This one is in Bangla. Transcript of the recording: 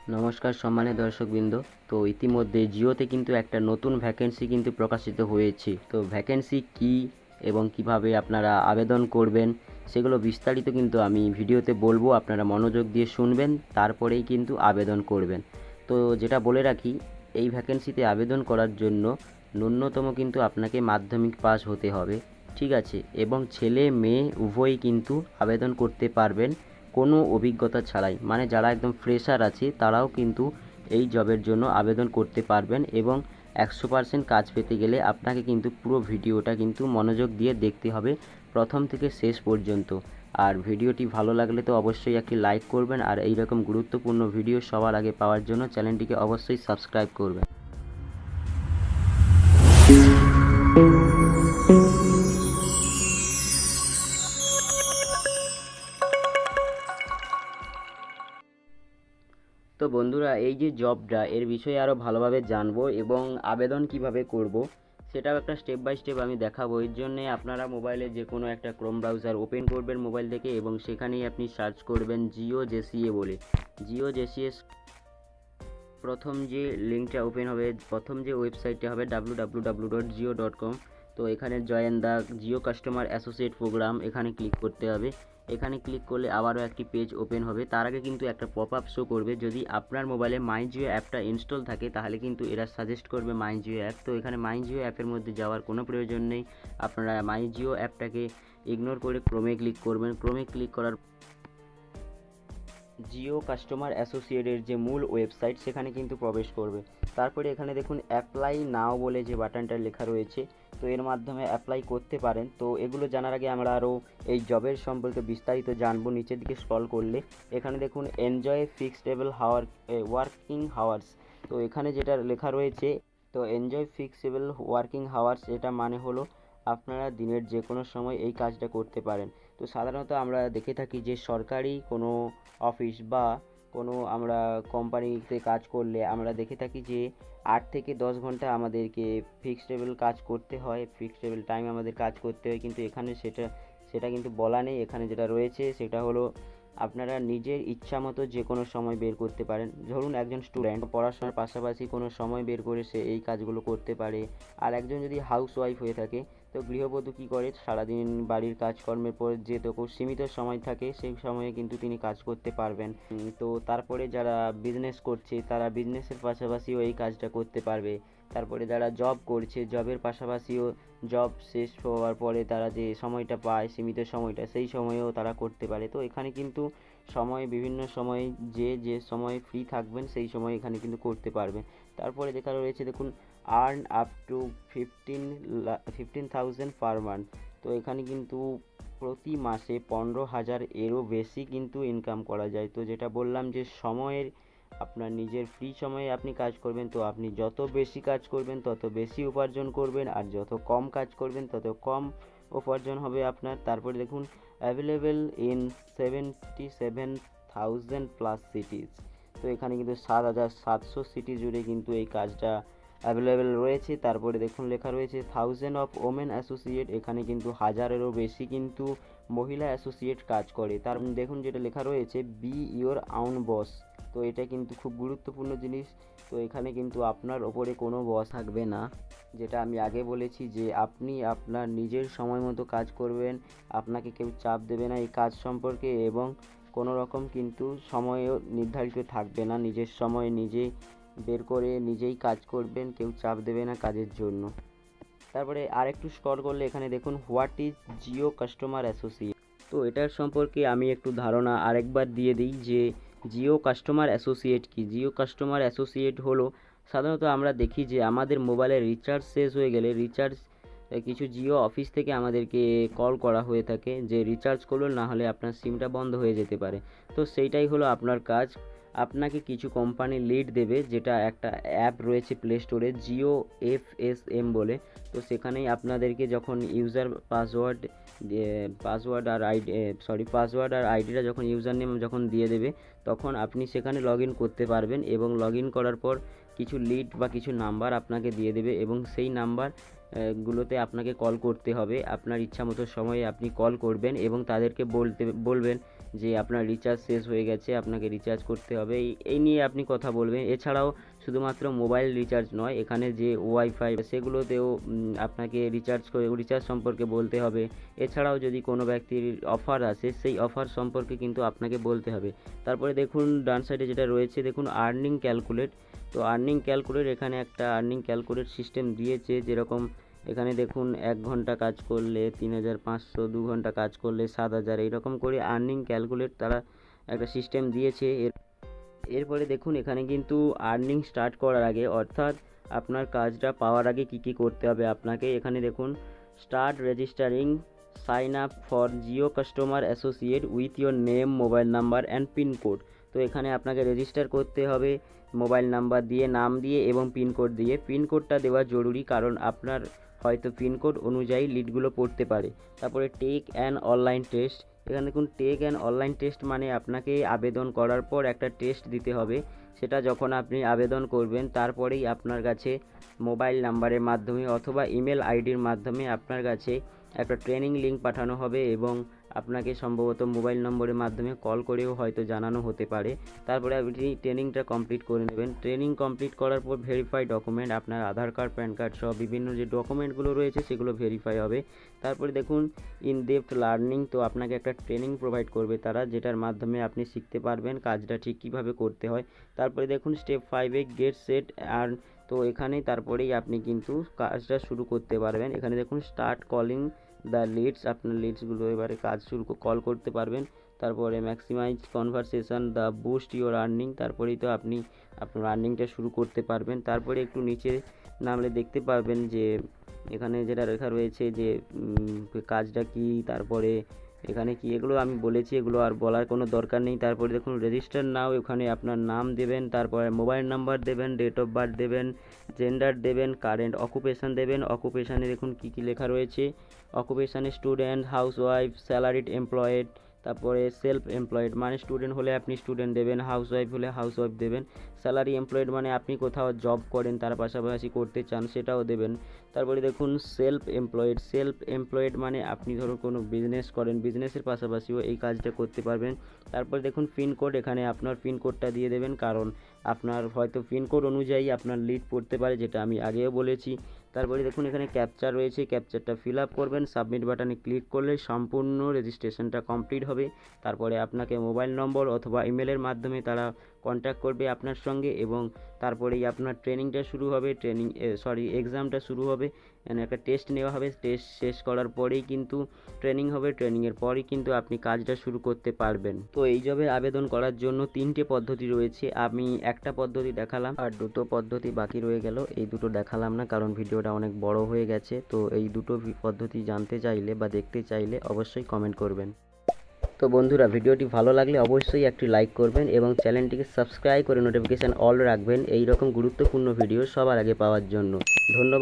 নমস্কার সম্মানীয় দর্শকবৃন্দ। তো ইতিমধ্যে জিওতে কিন্তু একটা নতুন ভ্যাকেন্সি কিন্তু প্রকাশিত হয়েছে। তো ভ্যাকেন্সি কী এবং কিভাবে আপনারা আবেদন করবেন সেগুলো বিস্তারিত কিন্তু আমি ভিডিওতে বলবো, আপনারা মনোযোগ দিয়ে শুনবেন, তারপরেই কিন্তু আবেদন করবেন। তো যেটা বলে রাখি, এই ভ্যাকেন্সিতে আবেদন করার জন্য ন্যূনতম কিন্তু আপনাকে মাধ্যমিক পাস হতে হবে, ঠিক আছে? এবং ছেলে মেয়ে উভয়ই কিন্তু আবেদন করতে পারবেন কোনো অভিজ্ঞতা ছাড়াই। মানে যারা একদম ফ্রেশার আছে তারাও কিন্তু এই জবের জন্য আবেদন করতে পারবেন এবং 100% কাজ পেতে গেলে আপনাকে কিন্তু পুরো ভিডিওটা কিন্তু মনোযোগ দিয়ে দেখতে হবে প্রথম থেকে শেষ পর্যন্ত। আর ভিডিওটি ভালো লাগলে তো অবশ্যই একটি লাইক করবেন, আর এই রকম গুরুত্বপূর্ণ ভিডিও সবার আগে পাওয়ার জন্য চ্যানেলটিকে অবশ্যই সাবস্ক্রাইব করবেন। তো বন্ধুরা, এই যে জবটা, এর বিষয়ে আরও ভালোভাবে জানবো এবং আবেদন কিভাবে করব সেটাও একটা স্টেপ বাই স্টেপ আমি দেখাবো। এর জন্যে আপনারা মোবাইলে যে কোনো একটা ক্রোম ব্রাউজার ওপেন করবেন মোবাইল থেকে এবং সেখানেই আপনি সার্চ করবেন জিও জেসিএ বলে। জিও জেসিএস প্রথম যে লিঙ্কটা ওপেন হবে, প্রথম যে ওয়েবসাইটটা হবে www.jio.com। তো এখানে join the Jio customer associate program, এখানে ক্লিক করতে হবে। এখানে ক্লিক করলে আবারও একটি পেজ ওপেন হবে। তার আগে কিন্তু একটা পপ আপ শো করবে। যদি আপনার মোবাইলে মাই জিও অ্যাপটা ইনস্টল থাকে তাহলে কিন্তু এরা সাজেস্ট করবে মাই জিও অ্যাপ। তো এখানে মাই জিও অ্যাপের মধ্যে যাওয়ার কোনো প্রয়োজন নেই, আপনারা মাই জিও অ্যাপটাকে ইগনোর করে ক্রোমে ক্লিক করবেন। ক্রোমে ক্লিক করার জিও কাস্টমার অ্যাসোসিয়েটের যে মূল ওয়েবসাইট সেখানে কিন্তু প্রবেশ করবে। তারপরে এখানে দেখুন অ্যাপ্লাই নাও বলে যে বাটনটা লেখা রয়েছে, তো এর মাধ্যমে অ্যাপ্লাই করতে পারেন। তো এগুলো জানার আগে আমরা আরও এই জবের সম্পর্কে বিস্তারিত জানবো। নিচের দিকে স্ক্রল করলে এখানে দেখুন এনজয় ফিক্সডেবল ওয়ার্কিং হাওয়ার্স। তো এখানে যেটা লেখা রয়েছে, তো এনজয় ফিক্সেবল ওয়ার্কিং হাওয়ার্স, এটা মানে হলো আপনারা দিনের যে কোনো সময় এই কাজটা করতে পারেন। তো সাধারণত আমরা দেখে থাকি যে সরকারি কোনো অফিস বা কোনো আমরা কোম্পানিতে কাজ করলে আমরা দেখে থাকি যে 8 থেকে 10 ঘন্টা আমাদেরকে ফিক্সডেবল কাজ করতে হয়, ফিক্সডেবল টাইম আমাদের কাজ করতে হয়। কিন্তু এখানে সেটা কিন্তু বলা নেই। এখানে যেটা রয়েছে সেটা হলো আপনারা নিজের ইচ্ছা মতো যে কোনো সময় বের করতে পারেন। ধরুন একজন স্টুডেন্ট পড়াশোনার পাশাপাশি কোনো সময় বের করে সে এই কাজগুলো করতে পারে। আর একজন যদি হাউস ওয়াইফ হয়ে থাকে, তো গৃহবধূ কী করে, সারাদিন বাড়ির কাজকর্মের পর যেটুকু সীমিত সময় থাকে সেই সময়ে কিন্তু তিনি কাজ করতে পারবেন। তো তারপরে যারা বিজনেস করছে তারা বিজনেসের পাশাপাশিও এই কাজটা করতে পারবে। তারপরে যারা জব করছে জবের পাশাপাশিও জব শেষ হওয়ার পরে তারা যে সময়টা পায়, সীমিত সময়টা, সেই সময়েও তারা করতে পারে। তো এখানে কিন্তু সময় বিভিন্ন সময় যে সময় ফ্রি থাকবেন সেই সময় এখানে কিন্তু করতে পারবেন। তারপরে লেখা রয়েছে দেখুন earn up to 15,000 per month. তো এখানে কিন্তু প্রতি মাসে 15,000 এরও বেশি কিন্তু ইনকাম করা যায়। তো যেটা বললাম যে সময়ের, আপনার নিজের ফ্রি সময়ে আপনি কাজ করবেন, তো আপনি যত বেশি কাজ করবেন তত বেশি উপার্জন করবেন, আর যত কম কাজ করবেন তত কম উপার্জন হবে আপনার। তারপরে দেখুন অ্যাভেলেবেল ইন 77,000 প্লাস সিটিজ। তো এখানে কিন্তু 7,700 সিটি জুড়ে কিন্তু এই কাজটা অ্যাভেলেবেল রয়েছে। তারপরে দেখুন লেখা রয়েছে 1000 অফ ওমেন অ্যাসোসিয়েট, এখানে কিন্তু হাজারেরও বেশি কিন্তু মহিলা অ্যাসোসিয়েট কাজ করে। তার দেখুন যেটা লেখা রয়েছে বি ইওর আউন বস। তো এটা কিন্তু খুব গুরুত্বপূর্ণ জিনিস। তো এখানে কিন্তু আপনার ওপরে কোনো বস থাকবে না, যেটা আমি আগে বলেছি যে আপনি আপনার নিজের সময় মতো কাজ করবেন, আপনাকে কেউ চাপ দেবে না এই কাজ সম্পর্কে, এবং কোনো রকম কিন্তু সময়ও নির্ধারিত থাকবে না। নিজের সময় নিজে বের করে নিজেই কাজ করবেন, কেউ চাপ দেবে না কাজের জন্য। তারপরে আরেকটু স্ক্রল করলে এখানে দেখুন what is Jio customer associate. তো এটার সম্পর্কে আমি একটু ধারণা আরেকবার দিয়ে দিই যে জিও কাস্টমার অ্যাসোসিয়েট কি। জিও কাস্টমার অ্যাসোসিয়েট হলো, সাধারণত আমরা দেখি যে আমাদের মোবাইলের রিচার্জ শেষ হয়ে গেলে কিছু জিও অফিস থেকে আমাদেরকে কল করা হয়ে থাকে যে রিচার্জ করুন, না হলে আপনার সিমটা বন্ধ হয়ে যেতে পারে। তো সেইটাই হলো আপনার কাজ। আপনাকে কিছু কোম্পানি লিড দেবে, যেটা একটা অ্যাপ রয়েছে প্লে স্টোরে জিও FSM বলে। তো সেখানেই আপনাদেরকে যখন ইউজার পাসওয়ার্ড আর আইডিটা যখন ইউজার নেম যখন দিয়ে দেবে, তখন আপনি সেখানে লগ ইন করতে পারবেন। এবং লগ ইন করার পর কিছু লিড বা কিছু নাম্বার আপনাকে দিয়ে দেবে এবং সেই নাম্বার গুলোতে আপনাকে কল করতে হবে। আপনার ইচ্ছা মতো সময়ে আপনি কল করবেন এবং তাদেরকে বলবেন যে আপনার রিচার্জ শেষ হয়ে গেছে, আপনাকে রিচার্জ করতে হবে, এই নিয়ে আপনি কথা বলবেন। এছাড়াও শুধুমাত্র মোবাইল রিচার্জ নয়, এখানে যে ওয়াইফাই সেগুলোতেও আপনাকে রিচার্জ সম্পর্কে বলতে হবে। এছাড়াও যদি কোনো ব্যক্তির অফার আসে সেই অফার সম্পর্কে কিন্তু আপনাকে বলতে হবে। তারপরে দেখুন ডান সাইডে যেটা রয়েছে দেখুন আর্নিং ক্যালকুলেট। তো আর্নিং ক্যালকুলেট, এখানে একটা আর্নিং ক্যালকুলেট সিস্টেম দিয়েছে, যেরকম এখানে দেখুন 1 ঘন্টা কাজ করলে 3500, 2 ঘন্টা কাজ করলে 7000, এইরকম করে আর্নিং ক্যালকুলেট তারা একটা সিস্টেম দিয়েছে। এরপরে দেখুন এখানে কিন্তু আর্নিং স্টার্ট করার আগে, অর্থাৎ আপনার কাজটা পাওয়ার আগে কি কি করতে হবে আপনাকে, এখানে দেখুন start registering, sign up for Jio customer associate with your name, mobile number and pincode. তো এখানে আপনাকে রেজিস্টার করতে হবে মোবাইল নাম্বার দিয়ে, নাম দিয়ে এবং পিনকোড দিয়ে। পিনকোডটা দেওয়া জরুরি, কারণ আপনার হয়তো পিনকোড অনুযায়ী লিডগুলো পড়তে পারে। তারপরে টেক অ্যান অনলাইন টেস্ট, এখানে দেখুন টেক অ্যান অনলাইন টেস্ট মানে আপনাকে আবেদন করার পর একটা টেস্ট দিতে হবে। সেটা যখন আপনি আবেদন করবেন তারপরেই আপনার কাছে মোবাইল নাম্বারের মাধ্যমে অথবা ইমেল আইডির মাধ্যমে আপনার কাছে একটা ট্রেনিং লিঙ্ক পাঠানো হবে, এবং আপনাকে সম্ভবত মোবাইল নম্বরের মাধ্যমে কল করেও হয়তো জানানো হতে পারে। তারপরে আপনি ট্রেনিংটা কমপ্লিট করে নেবেন। ট্রেনিং কমপ্লিট করার পর ভেরিফাই ডকুমেন্ট, আপনার আধার কার্ড, প্যান কার্ড সহ বিভিন্ন যে ডকুমেন্টগুলো রয়েছে সেগুলো ভেরিফাই হবে। তারপরে দেখুন ইন ডেপথ লার্নিং, তো আপনাকে একটা ট্রেনিং প্রোভাইড করবে তারা, যেটার মাধ্যমে আপনি শিখতে পারবেন কাজটা ঠিক কীভাবে করতে হয়। তারপরে দেখুন স্টেপ 5-এ গেট সেট আর্ন, তো এখানেই তারপরেই আপনি কিন্তু কাজটা শুরু করতে পারবেন। এখানে দেখুন স্টার্ট কলিং দ্য লিডস, আপনার লিডসগুলো এবারে কাজ কল করতে পারবেন। তারপরে maximise conversation the boost your earning, তারপরেই তো আপনি আপনার আর্নিংটা শুরু করতে পারবেন। তারপরে একটু নিচে নামলে দেখতে পারবেন যে এখানে যেটা লেখা রয়েছে যে কাজটা কি, তারপরে এখানে কি, এগুলো আমি বলেছি, এগুলো আর বলার কোনো দরকার নেই। তারপরে দেখুন রেজিস্টার নাও, এখানে আপনার নাম দেবেন, তারপরে মোবাইল নাম্বার দেবেন, ডেট অফ বার্থ দেবেন, জেন্ডার দেবেন, কারেন্ট অকুপেশান দেবেন। অকুপেশানে দেখুন কী কী লেখা রয়েছে, অকুপেশানে স্টুডেন্ট, হাউসওয়াইফ, স্যালারিড এমপ্লয়েড, তারপরে সেলফ এমপ্লয়েড মানে স্টুডেন্ট হলে আপনি স্টুডেন্ট দেবেন, হাউসওয়াইফ হলে হাউসওয়াইফ দেবেন, স্যালারি এমপ্লয়েড মানে আপনি কোথাও জব করেন তার পাশাপাশি করতে চান সেটাও দেবেন। তারপরে দেখুন সেলফ এমপ্লয়েড মানে আপনি ধরুন কোনো বিজনেস করেন, বিজনেসের পাশাপাশিও এই কাজটা করতে পারবেন। তারপরে দেখুন পিনকোড, এখানে আপনার পিনকোডটা দিয়ে দেবেন, কারণ আপনার হয়তো পিনকোড অনুযায়ী আপনার লিড পড়তে পারে, যেটা আমি আগেও বলেছি। তারপরে দেখুন এখানে ক্যাপচার রয়েছে, ক্যাপচারটা ফিল আপ করবেন, সাবমিট বাটনে ক্লিক করলে সম্পূর্ণ রেজিস্ট্রেশনটা কমপ্লিট হবে। তারপরে আপনাকে মোবাইল নম্বর অথবা ইমেলের মাধ্যমে তারা কন্ট্যাক্ট করবে আপনার সঙ্গে, এবং তারপরেই আপনার ট্রেনিংটা শুরু হবে, এক্সামটা শুরু হবে। মানে একটা টেস্ট নেওয়া হবে, টেস্ট শেষ করার পরেই কিন্তু ট্রেনিং হবে, ট্রেনিংয়ের পরই কিন্তু আপনি কাজটা শুরু করতে পারবেন। তো এই জবে আবেদন করার জন্য 3টে পদ্ধতি রয়েছে, আমি একটা পদ্ধতি দেখালাম আর 2টো পদ্ধতি বাকি রয়ে গেল। এই দুটো দেখালাম না কারণ ভিডিওটা অনেক বড় হয়ে গেছে। তো এই দুটো পদ্ধতি জানতে চাইলে বা দেখতে চাইলে অবশ্যই কমেন্ট করবেন। তো বন্ধুরা, ভিডিওটি ভালো লাগলে অবশ্যই একটি লাইক করবেন এবং চ্যানেলটিকে সাবস্ক্রাইব করে নোটিফিকেশান অল রাখবেন এই রকম গুরুত্বপূর্ণ ভিডিও সবার আগে পাওয়ার জন্য। ধন্যবাদ।